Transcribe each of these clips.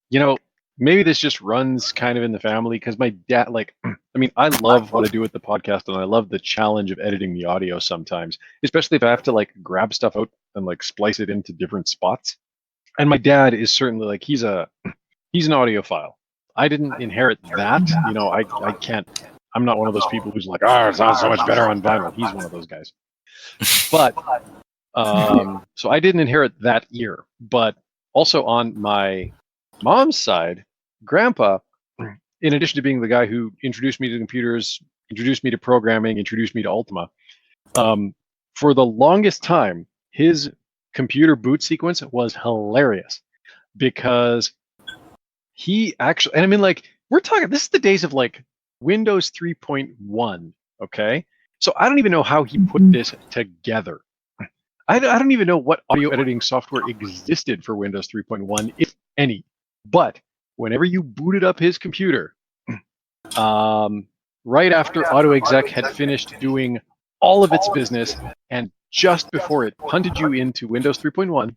You know, maybe this just runs kind of in the family because my dad, like, I mean, I love what I do with the podcast and I love the challenge of editing the audio sometimes, especially if I have to like grab stuff out and like splice it into different spots. And my dad is certainly like, he's an audiophile. I didn't inherit that. You know, I can't, I'm not one of those people who's like, oh, it sounds so much better on vinyl. He's one of those guys. But, so I didn't inherit that ear. But also on my mom's side, Grandpa, in addition to being the guy who introduced me to computers, introduced me to programming, introduced me to Ultima, for the longest time, his computer boot sequence was hilarious because he actually, and I mean, like, we're talking, this is the days of like Windows 3.1, okay? So I don't even know how he put this together. I don't even know what audio editing software existed for Windows 3.1, if any. But whenever you booted up his computer, right after AutoExec had finished doing all of its business, and just before it punted you into Windows 3.1,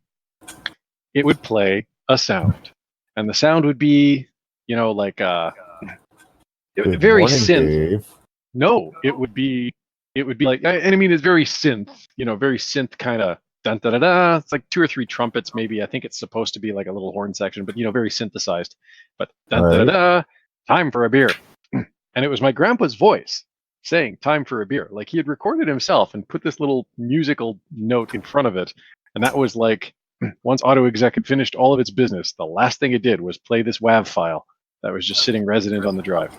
it would play a sound. And the sound would be, you know, like very synth. Dave. No, it would be like, and I mean, it's very synth, you know, very synth kind of dun da da da. It's like 2 or 3 trumpets, maybe. I think it's supposed to be like a little horn section, but you know, very synthesized. But dun da da da, time for a beer. And it was my grandpa's voice saying time for a beer. Like he had recorded himself and put this little musical note in front of it. And that was like, once AutoExec had finished all of its business, the last thing it did was play this WAV file that was just sitting resident on the drive.